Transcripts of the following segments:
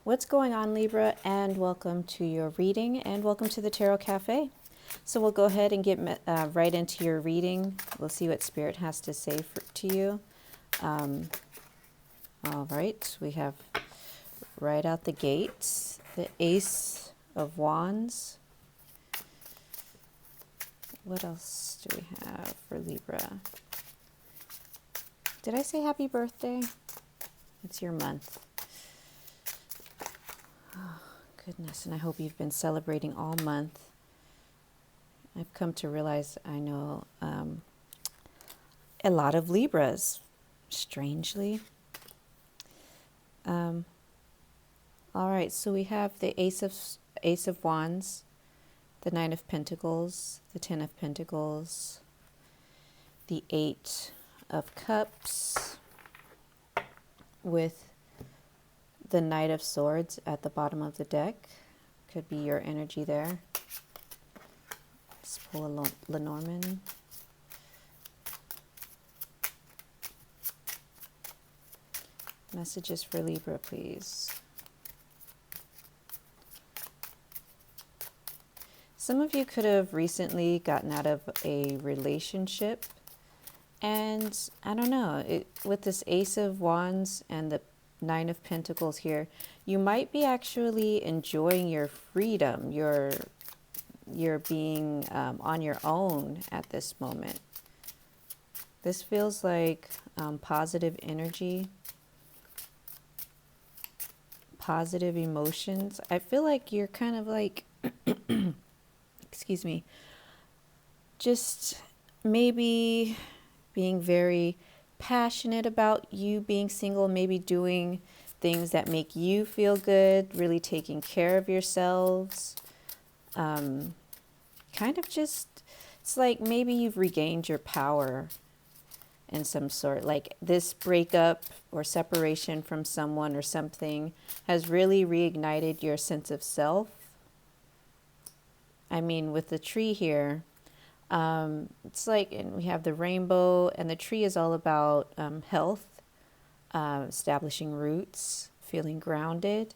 What's going on, Libra? And welcome to your reading and welcome to the Tarot Cafe. So we'll go ahead and get right into your reading. We'll see what Spirit has to say to you. All right, we have right out the gate the Ace of Wands. What else do we have for Libra? Did I say happy birthday? It's your month. Oh, goodness, and I hope you've been celebrating all month. I've come to realize I know a lot of Libras, strangely. All right, so we have the Ace of Wands, the Nine of Pentacles, the Ten of Pentacles, the Eight of Cups, with the Knight of Swords at the bottom of the deck. Could be your energy there. Let's pull a Lenormand. Messages for Libra, please. Some of you could have recently gotten out of a relationship. And I don't know, with this Ace of Wands and the Nine of Pentacles here, you might be actually enjoying your freedom, your being on your own at this moment. This feels like positive energy, positive emotions. I feel like you're kind of like, excuse me, just maybe being very passionate about you being single, maybe doing things that make you feel good, really taking care of yourselves. Kind of just, it's like maybe you've regained your power in some sort. Like this breakup or separation from someone or something has really reignited your sense of self. I mean, with the tree here, it's like, and we have the rainbow, and the tree is all about health, establishing roots, feeling grounded.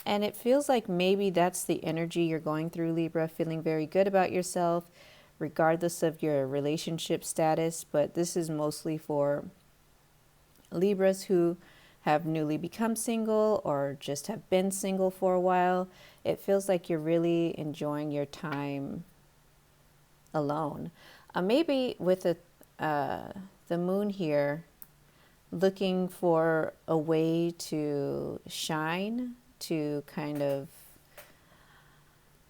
And it feels like maybe that's the energy you're going through, Libra, feeling very good about yourself, regardless of your relationship status. But this is mostly for Libras who have newly become single or just have been single for a while. It feels like you're really enjoying your time alone. Maybe with the moon here, looking for a way to shine, to kind of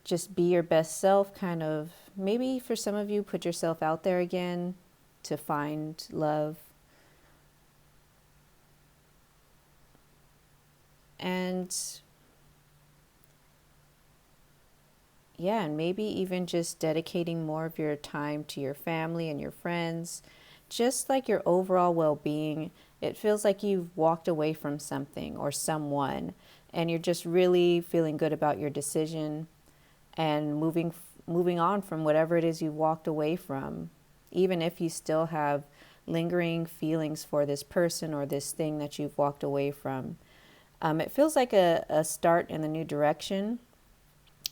just be your best self, kind of maybe for some of you put yourself out there again to find love. And yeah, and maybe even just dedicating more of your time to your family and your friends, just like your overall well-being. It feels like you've walked away from something or someone, and you're just really feeling good about your decision and moving on from whatever it is you walked away from, even if you still have lingering feelings for this person or this thing that you've walked away from. It feels like a start in a new direction.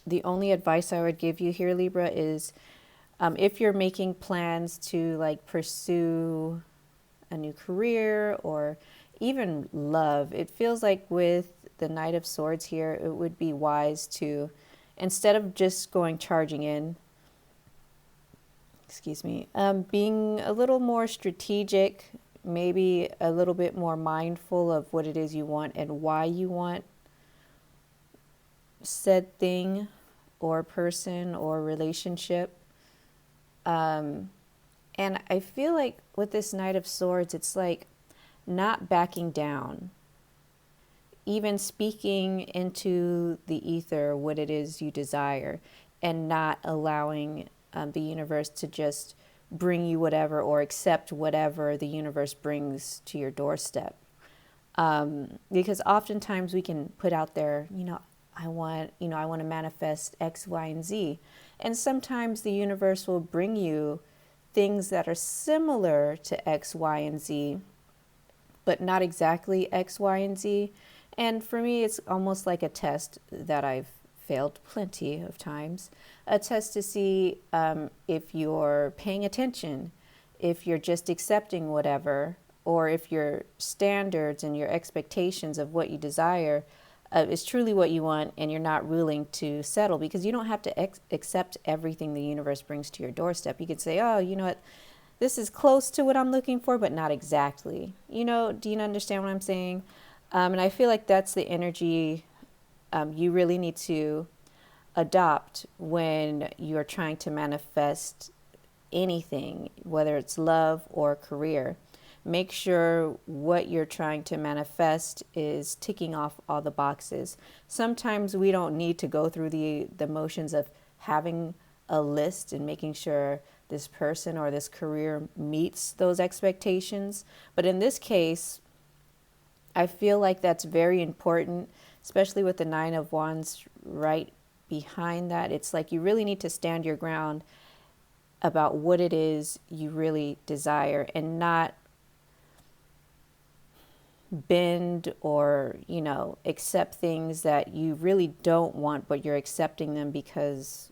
The only advice I would give you here, Libra, is if you're making plans to like pursue a new career or even love, it feels like with the Knight of Swords here, it would be wise to, instead of just going charging in, being a little more strategic, maybe a little bit more mindful of what it is you want and why you want said thing or person or relationship. And I feel like with this Knight of Swords, it's like not backing down, even speaking into the ether what it is you desire, and not allowing the universe to just bring you whatever or accept whatever the universe brings to your doorstep. Because oftentimes we can put out there, I want to manifest X, Y, and Z. And sometimes the universe will bring you things that are similar to X, Y, and Z, but not exactly X, Y, and Z. And for me, it's almost like a test that I've failed plenty of times. A test to see if you're paying attention, if you're just accepting whatever, or if your standards and your expectations of what you desire is truly what you want and you're not willing to settle, because you don't have to accept everything the universe brings to your doorstep. You could say, oh, you know what? This is close to what I'm looking for, but not exactly. You know, do you understand what I'm saying? And I feel like that's the energy you really need to adopt when you're trying to manifest anything, whether it's love or career. Make sure what you're trying to manifest is ticking off all the boxes. Sometimes we don't need to go through the motions of having a list and making sure this person or this career meets those expectations. But in this case, I feel like that's very important, especially with the Nine of Wands right behind that. It's like you really need to stand your ground about what it is you really desire and not bend or, accept things that you really don't want, but you're accepting them because,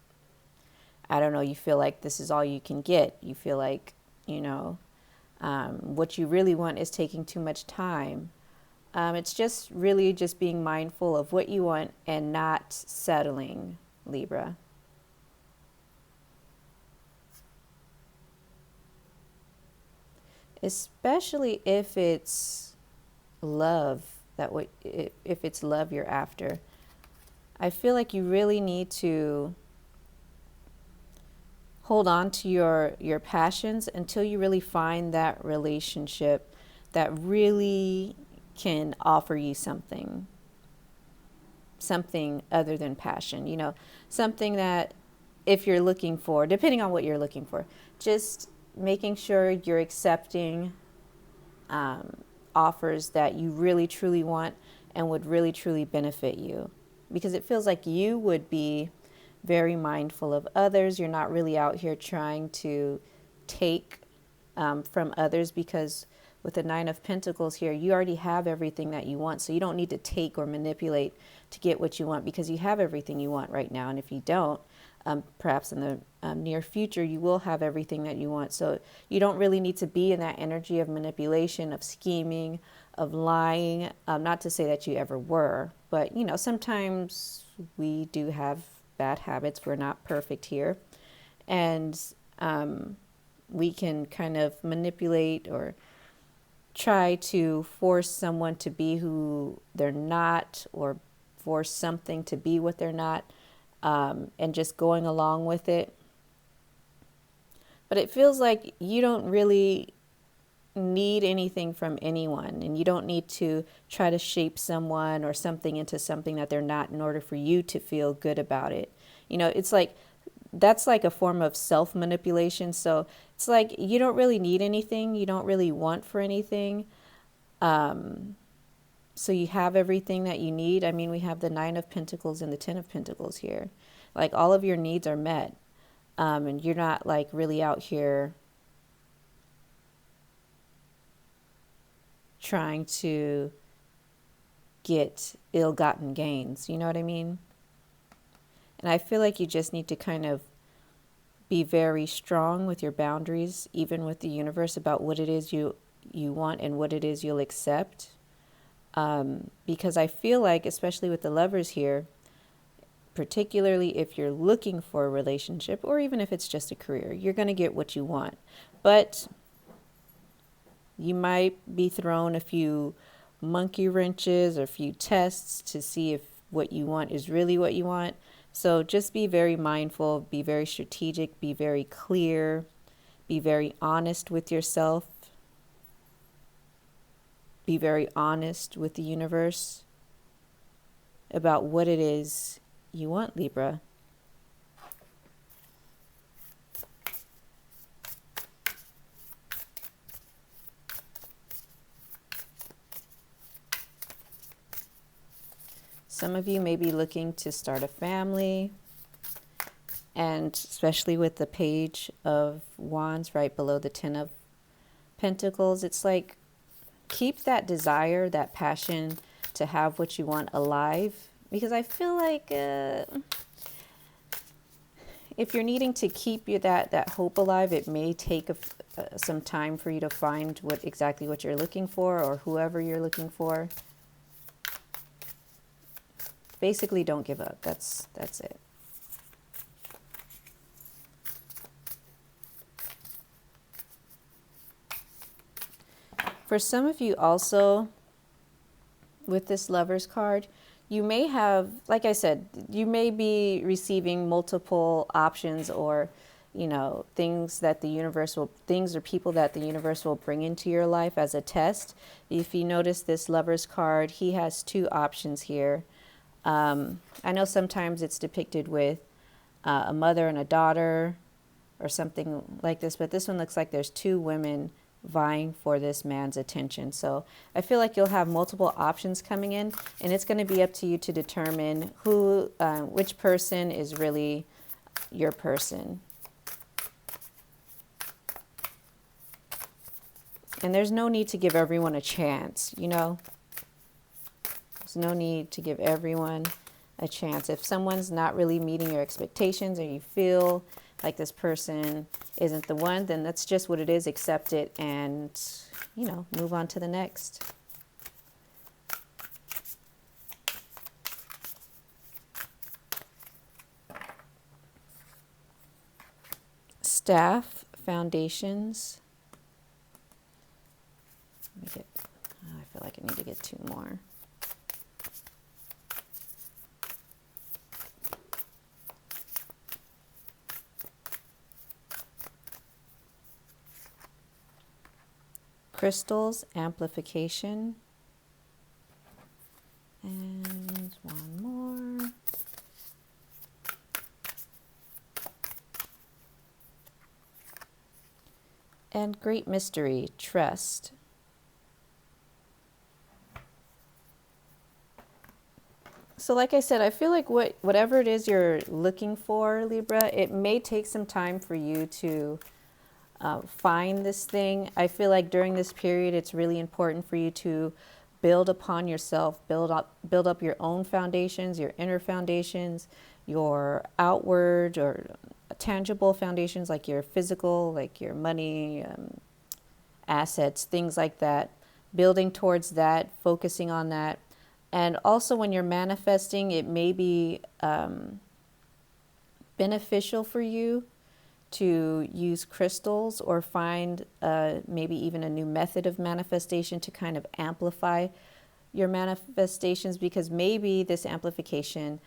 I don't know, you feel like this is all you can get. You feel like, what you really want is taking too much time. It's just really just being mindful of what you want and not settling, Libra. Especially if it's love, if it's love you're after. I feel like you really need to hold on to your passions until you really find that relationship that really can offer you something other than passion, something that, if you're looking for, depending on what you're looking for, just making sure you're accepting offers that you really truly want and would really truly benefit you, because it feels like you would be very mindful of others. You're not really out here trying to take from others, because with the Nine of Pentacles here, you already have everything that you want. So you don't need to take or manipulate to get what you want, because you have everything you want right now. And if you don't, perhaps in the near future, you will have everything that you want. So you don't really need to be in that energy of manipulation, of scheming, of lying. Not to say that you ever were, but, sometimes we do have bad habits. We're not perfect here. And we can kind of manipulate or try to force someone to be who they're not, or force something to be what they're not, and just going along with it. But it feels like you don't really need anything from anyone, and you don't need to try to shape someone or something into something that they're not in order for you to feel good about it. It's like that's like a form of self-manipulation. So it's like you don't really need anything. You don't really want for anything. So you have everything that you need. I mean, we have the Nine of Pentacles and the Ten of Pentacles here. Like all of your needs are met. And you're not like really out here trying to get ill-gotten gains. You know what I mean? And I feel like you just need to kind of be very strong with your boundaries, even with the universe, about what it is you want and what it is you'll accept. Because I feel like, especially with the Lovers here, particularly if you're looking for a relationship, or even if it's just a career, you're going to get what you want. But you might be thrown a few monkey wrenches or a few tests to see if what you want is really what you want. So just be very mindful, be very strategic, be very clear, be very honest with yourself, be very honest with the universe about what it is you want, Libra. Some of you may be looking to start a family, and especially with the Page of Wands right below the Ten of Pentacles, it's like keep that desire, that passion to have what you want alive, because I feel like if you're needing to keep that hope alive, it may take some time for you to find exactly what you're looking for, or whoever you're looking for. Basically, don't give up. That's it. For some of you also, with this Lovers card, you may have, like I said, you may be receiving multiple options, or, you know, things or people that the universe will bring into your life as a test. If you notice this Lovers card, he has two options here. I know sometimes it's depicted with a mother and a daughter or something like this, but this one looks like there's two women vying for this man's attention. So I feel like you'll have multiple options coming in, and it's going to be up to you to determine which person is really your person. And there's no need to give everyone a chance, you know? There's no need to give everyone a chance. If someone's not really meeting your expectations, or you feel like this person isn't the one, then that's just what it is. Accept it and, you know, move on to the next. Staff, foundations. I feel like I need to get two more. Crystals, amplification, and one more. And great mystery, trust. So like I said, I feel like whatever it is you're looking for, Libra, it may take some time for you to find this thing. I feel like during this period, it's really important for you to build upon yourself, build up your own foundations, your inner foundations, your outward or tangible foundations, like your physical, like your money, assets, things like that. Building towards that, focusing on that. And also when you're manifesting, it may be beneficial for you to use crystals, or find maybe even a new method of manifestation to kind of amplify your manifestations, because maybe this amplification,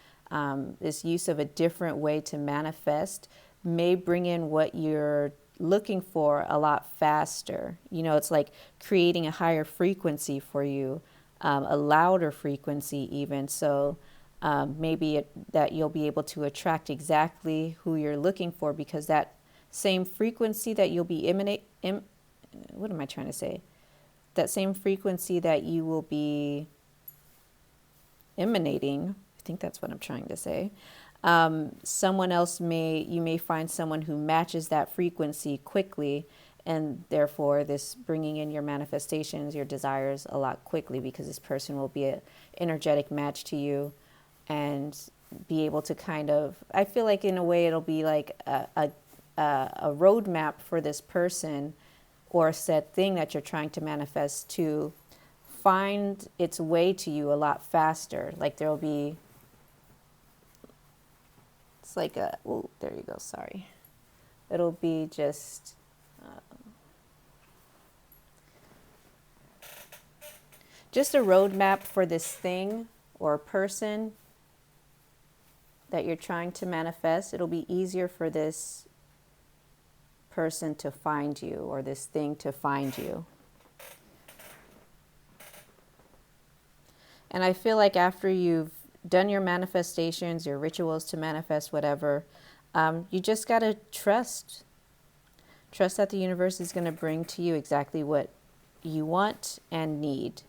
this use of a different way to manifest, may bring in what you're looking for a lot faster. You know, it's like creating a higher frequency for you, a louder frequency even. So maybe that you'll be able to attract exactly who you're looking for, because that same frequency that you'll be what am I trying to say? That same frequency that you will be emanating, I think that's what I'm trying to say. You may find someone who matches that frequency quickly, and therefore this bringing in your manifestations, your desires a lot quickly, because this person will be an energetic match to you, and be able to kind of, I feel like in a way it'll be like a roadmap for this person or said thing that you're trying to manifest to find its way to you a lot faster. Like there'll be, it's like oh, there you go, sorry. It'll be just, just a roadmap for this thing or person that you're trying to manifest. It'll be easier for this person to find you, or this thing to find you. And I feel like after you've done your manifestations, your rituals to manifest whatever, you just got to trust that the universe is going to bring to you exactly what you want and need.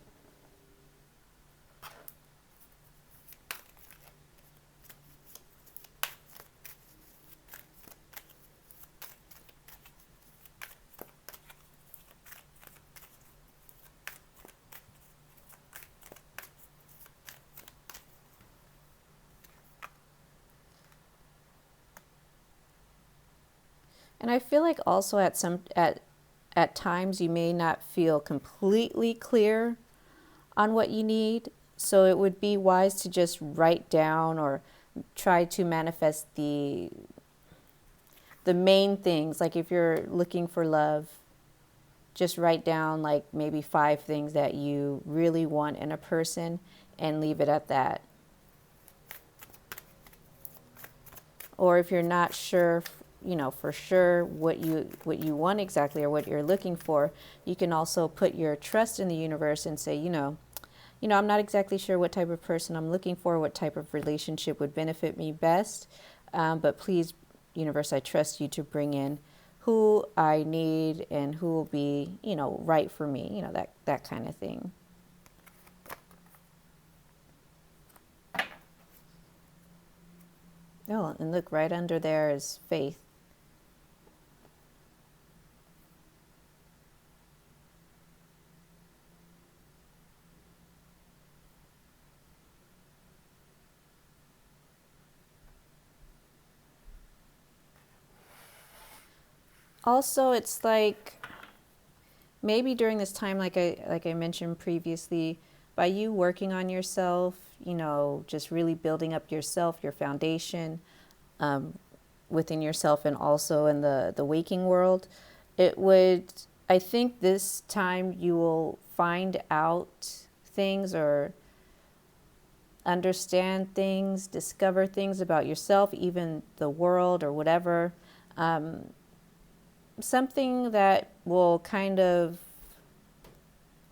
And I feel like also at times you may not feel completely clear on what you need. So it would be wise to just write down or try to manifest the main things. Like if you're looking for love, just write down like maybe 5 things that you really want in a person and leave it at that. Or if you're not sure, for sure what you want exactly or what you're looking for, you can also put your trust in the universe and say, I'm not exactly sure what type of person I'm looking for, what type of relationship would benefit me best. But please, universe, I trust you to bring in who I need and who will be, right for me, that kind of thing. Oh, and look, right under there is faith. Also, it's like maybe during this time, like I mentioned previously, by you working on yourself, just really building up yourself, your foundation, within yourself and also in the waking world, it would, I think this time you will find out things or understand things, discover things about yourself, even the world or whatever. Something that will kind of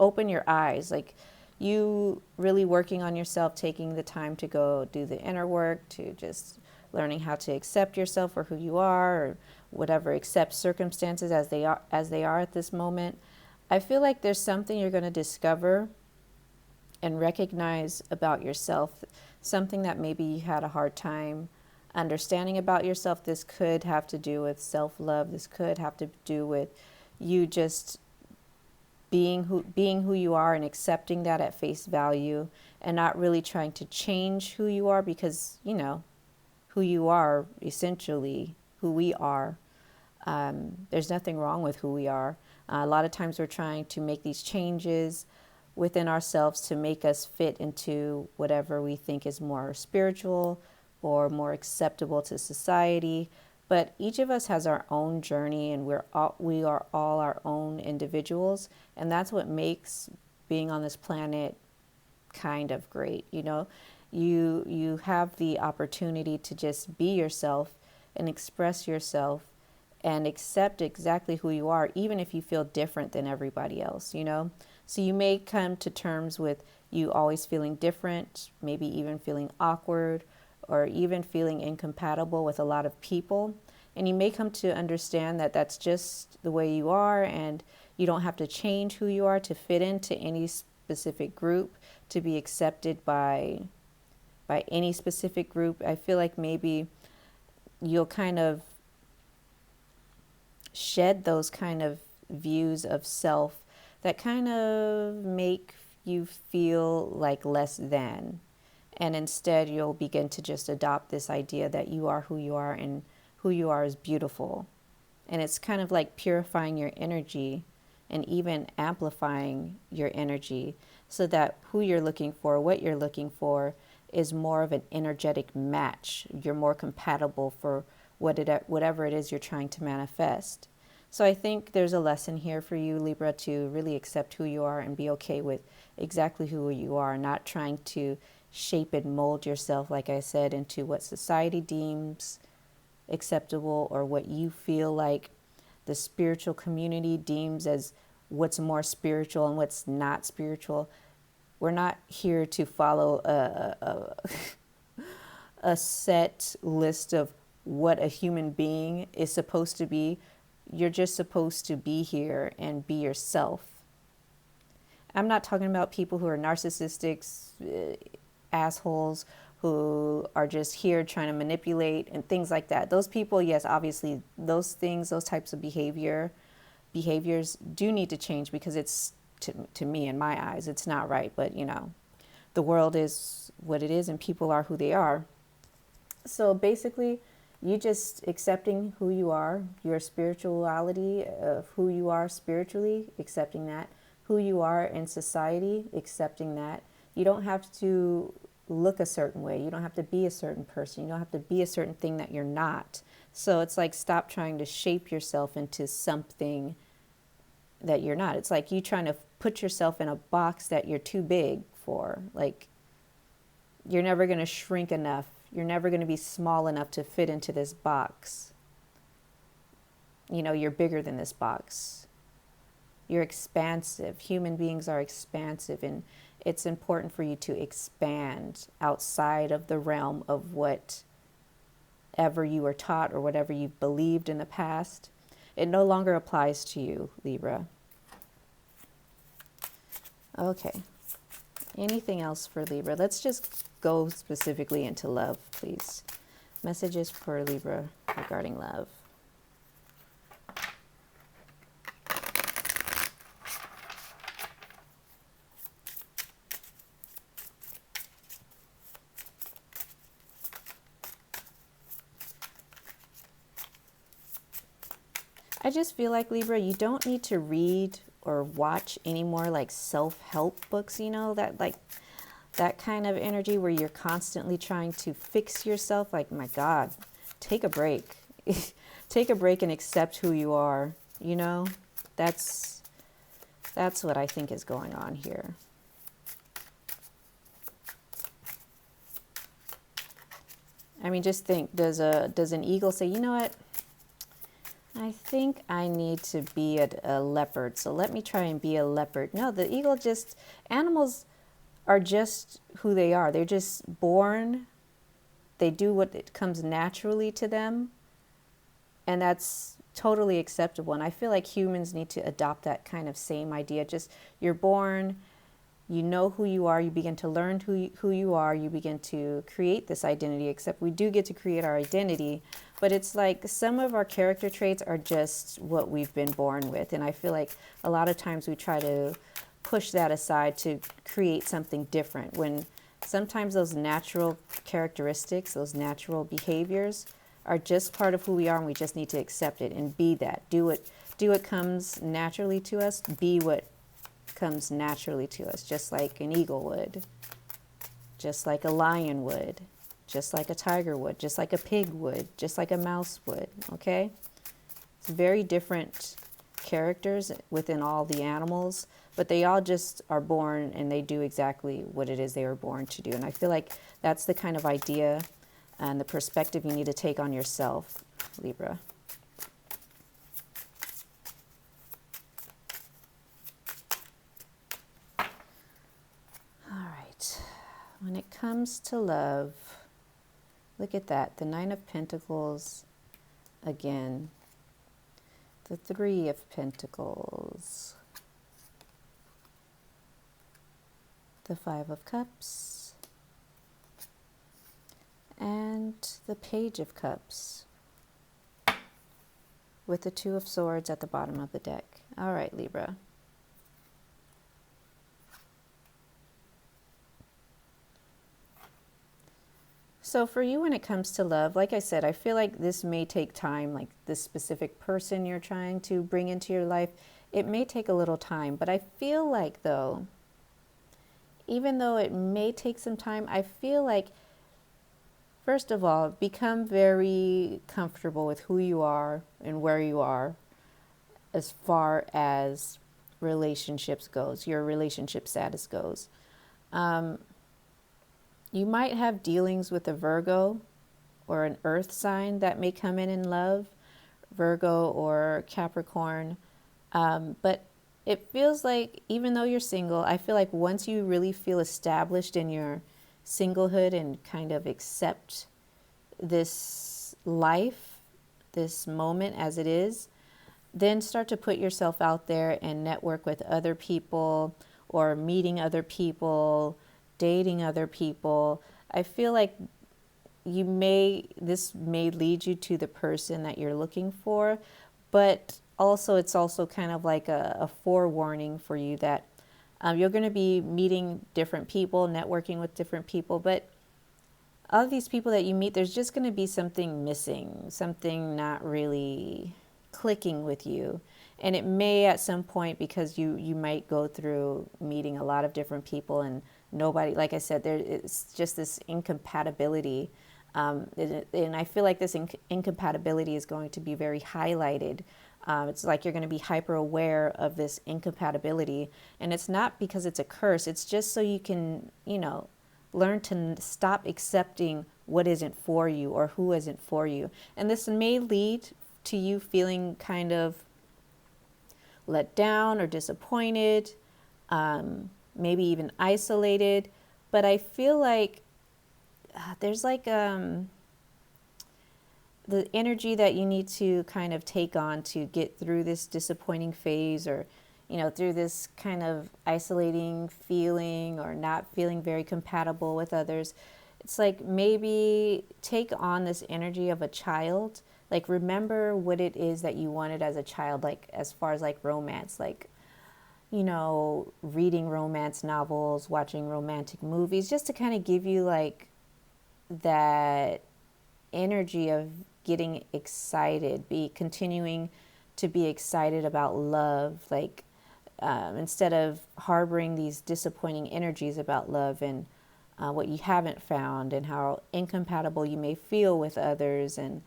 open your eyes, like you really working on yourself, taking the time to go do the inner work, to just learning how to accept yourself for who you are or whatever, accept circumstances as they are at this moment. I feel like there's something you're going to discover and recognize about yourself, something that maybe you had a hard time understanding about yourself. This could have to do with self-love. This could have to do with you just being who you are and accepting that at face value and not really trying to change who you are, because who you are, essentially who we are. There's nothing wrong with who we are. A lot of times we're trying to make these changes within ourselves to make us fit into whatever we think is more spiritual or more acceptable to society. But each of us has our own journey, and we are all our own individuals, and that's what makes being on this planet kind of great. You have the opportunity to just be yourself and express yourself and accept exactly who you are, even if you feel different than everybody else. So you may come to terms with you always feeling different, maybe even feeling awkward or even feeling incompatible with a lot of people. And you may come to understand that that's just the way you are, and you don't have to change who you are to fit into any specific group, to be accepted by any specific group. I feel like maybe you'll kind of shed those kind of views of self that kind of make you feel like less than. And instead, you'll begin to just adopt this idea that you are who you are and who you are is beautiful. And it's kind of like purifying your energy and even amplifying your energy so that who you're looking for, what you're looking for, is more of an energetic match. You're more compatible for whatever it is you're trying to manifest. So I think there's a lesson here for you, Libra, to really accept who you are and be okay with exactly who you are, not trying to shape and mold yourself, like I said, into what society deems acceptable or what you feel like the spiritual community deems as what's more spiritual and what's not spiritual. We're not here to follow a set list of what a human being is supposed to be. You're just supposed to be here and be yourself. I'm not talking about people who are narcissistic assholes who are just here trying to manipulate and things like that. Those people, yes, obviously those things, those types of behaviors do need to change, because it's to me, in my eyes, it's not right. But the world is what it is and people are who they are. So basically, you just accepting who you are, your spirituality of who you are spiritually, accepting that, who you are in society, accepting that. You don't have to look a certain way. You don't have to be a certain person. You don't have to be a certain thing that you're not. So it's like, stop trying to shape yourself into something that you're not. It's like you trying to put yourself in a box that you're too big for. Like, you're never going to shrink enough. You're never going to be small enough to fit into this box. You know, you're bigger than this box. You're expansive. Human beings are expansive, and it's important for you to expand outside of the realm of whatever you were taught or whatever you've believed in the past. It no longer applies to you, Libra. Okay. Anything else for Libra? Let's just go specifically into love, please. Messages for Libra regarding love. I just feel like, Libra, you don't need to read or watch any more like self-help books, you know, that kind of energy where you're constantly trying to fix yourself. Like, my God, take a break. Take a break and accept who you are, you know? That's what I think is going on here. I mean, just think, does an eagle say, you know what? I think I need to be a leopard, so let me try and be a leopard. No, the eagle just, animals are just who they are. They're just born. They do what it comes naturally to them, and that's totally acceptable. And I feel like humans need to adopt that kind of same idea. Just, you're born, you know who you are, you begin to learn who you are, you begin to create this identity, except we do get to create our identity. But it's like some of our character traits are just what we've been born with. And I feel like a lot of times we try to push that aside to create something different, when sometimes those natural characteristics, those natural behaviors are just part of who we are, and we just need to accept it and be that. Do what comes naturally to us, be what comes naturally to us, just like an eagle would, just like a lion would, just like a tiger would, just like a pig would, just like a mouse would, okay? It's very different characters within all the animals, but they all just are born and they do exactly what it is they were born to do. And I feel like that's the kind of idea and the perspective you need to take on yourself, Libra. All right. When it comes to love, look at that. The Nine of Pentacles again. The Three of Pentacles. The Five of Cups. And the Page of Cups. With the Two of Swords at the bottom of the deck. All right, Libra. So for you, when it comes to love, like I said, I feel like this may take time, like this specific person you're trying to bring into your life, it may take a little time. But I feel like, though, even though it may take some time, I feel like, first of all, become very comfortable with who you are and where you are as far as relationships goes, your relationship status goes. You might have dealings with a Virgo or an earth sign that may come in love, Virgo or Capricorn. But it feels like, even though you're single, I feel like once you really feel established in your singlehood and kind of accept this life, this moment as it is, then start to put yourself out there and network with other people, or meeting other people, dating other people. I feel like this may lead you to the person that you're looking for, but also it's also kind of like a forewarning for you that you're going to be meeting different people, networking with different people, but all of these people that you meet, there's just going to be something missing, something not really clicking with you. And it may at some point, because you might go through meeting a lot of different people and nobody, like I said, there it's just this incompatibility. And I feel like this incompatibility is going to be very highlighted. It's like you're going to be hyper aware of this incompatibility. And it's not because it's a curse, it's just so you can, learn to stop accepting what isn't for you or who isn't for you. And this may lead to you feeling kind of let down or disappointed, maybe even isolated. But I feel like there's like the energy that you need to kind of take on to get through this disappointing phase, or through this kind of isolating feeling or not feeling very compatible with others. It's like maybe take on this energy of a child. Like remember what it is that you wanted as a child, like as far as like romance, like reading romance novels, watching romantic movies, just to kind of give you like that energy of getting excited, be continuing to be excited about love, like instead of harboring these disappointing energies about love and what you haven't found and how incompatible you may feel with others and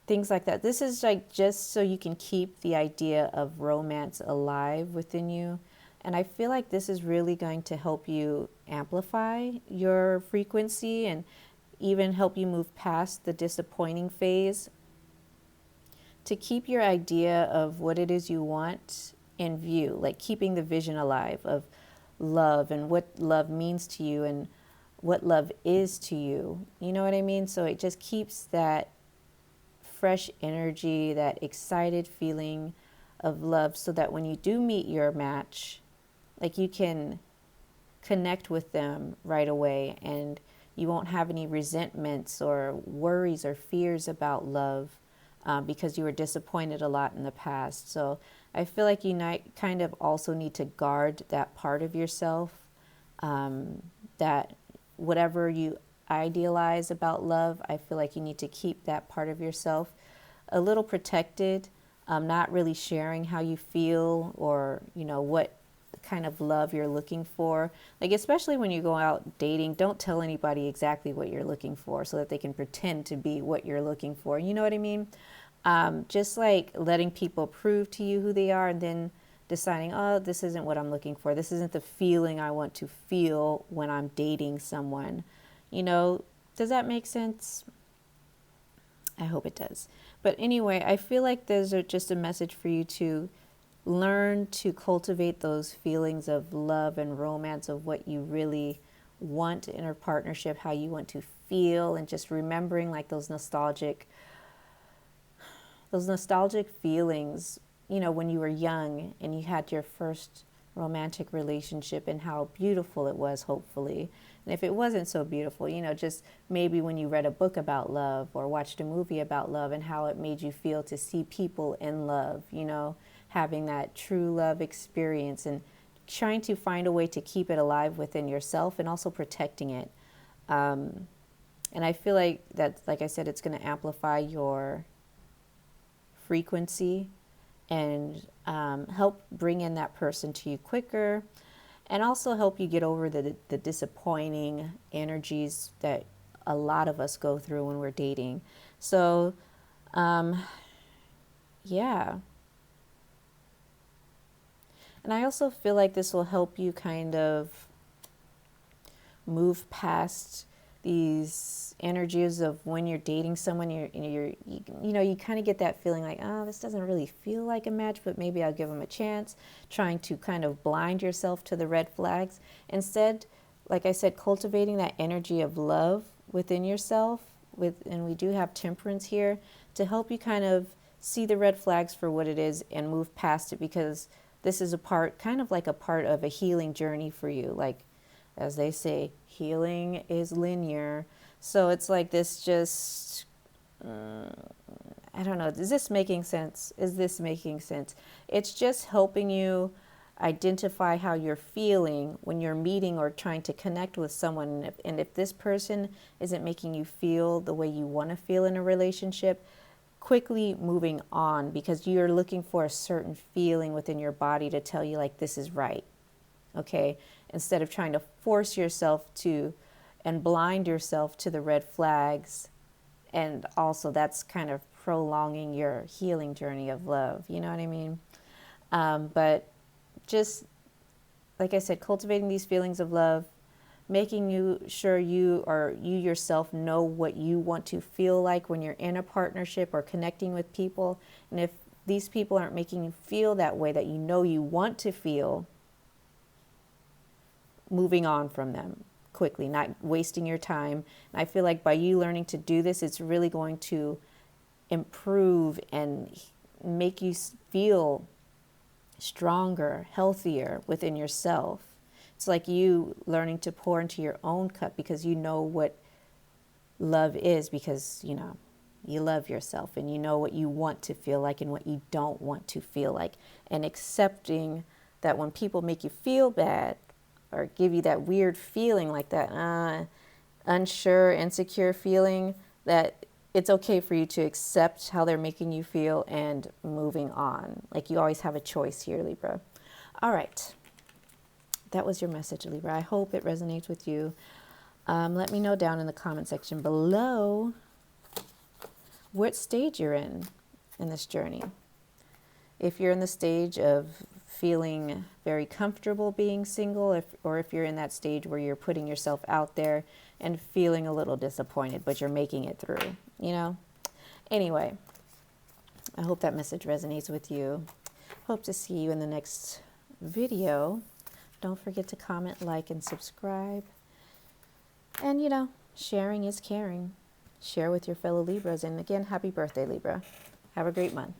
things like that. This is like just so you can keep the idea of romance alive within you. And I feel like this is really going to help you amplify your frequency and even help you move past the disappointing phase to keep your idea of what it is you want in view, like keeping the vision alive of love and what love means to you and what love is to you. You know what I mean? So it just keeps that fresh energy, that excited feeling of love, so that when you do meet your match, like you can connect with them right away and you won't have any resentments or worries or fears about love because you were disappointed a lot in the past. So I feel like you kind of also need to guard that part of yourself, that whatever you idealize about love, I feel like you need to keep that part of yourself a little protected, not really sharing how you feel or, what kind of love you're looking for. Like, especially when you go out dating, don't tell anybody exactly what you're looking for so that they can pretend to be what you're looking for. You know what I mean? Just like letting people prove to you who they are and then deciding, oh, this isn't what I'm looking for. This isn't the feeling I want to feel when I'm dating someone. Does that make sense? I hope it does. But anyway, I feel like there's just a message for you to learn to cultivate those feelings of love and romance, of what you really want in a partnership, how you want to feel, and just remembering like those nostalgic feelings, when you were young and you had your first romantic relationship and how beautiful it was, hopefully. And if it wasn't so beautiful, just maybe when you read a book about love or watched a movie about love and how it made you feel to see people in love, having that true love experience and trying to find a way to keep it alive within yourself and also protecting it. And I feel like that, like I said, it's going to amplify your frequency and help bring in that person to you quicker, and also help you get over the disappointing energies that a lot of us go through when we're dating. So, yeah. And I also feel like this will help you kind of move past these energies of when you're dating someone, you kind of get that feeling like, oh, this doesn't really feel like a match, but maybe I'll give them a chance, trying to kind of blind yourself to the red flags. Instead, like I said, cultivating that energy of love within yourself, and we do have temperance here to help you kind of see the red flags for what it is and move past it, because this is kind of like a part of a healing journey for you. Like, as they say, healing is linear. So it's like this just, I don't know, is this making sense? Is this making sense? It's just helping you identify how you're feeling when you're meeting or trying to connect with someone. And if this person isn't making you feel the way you want to feel in a relationship, quickly moving on, because you're looking for a certain feeling within your body to tell you like this is right. Okay, instead of trying to force yourself to and blind yourself to the red flags. And also that's kind of prolonging your healing journey of love, you know what I mean? But just like I said, cultivating these feelings of love, making you sure you or you yourself know what you want to feel like when you're in a partnership or connecting with people. And if these people aren't making you feel that way that you know you want to feel, moving on from them quickly, not wasting your time. And I feel like by you learning to do this, it's really going to improve and make you feel stronger, healthier within yourself. It's like you learning to pour into your own cup because you know what love is, because you know you love yourself and you know what you want to feel like and what you don't want to feel like, and accepting that when people make you feel bad or give you that weird feeling, like that unsure, insecure feeling, that it's okay for you to accept how they're making you feel and moving on. Like you always have a choice here, Libra. All right. That was your message, Libra. I hope it resonates with you. Let me know down in the comment section below what stage you're in this journey. If you're in the stage of feeling very comfortable being single, or if you're in that stage where you're putting yourself out there and feeling a little disappointed, but you're making it through, you know? Anyway, I hope that message resonates with you. Hope to see you in the next video. Don't forget to comment, like, and subscribe. And, you know, sharing is caring. Share with your fellow Libras. And again, happy birthday, Libra. Have a great month.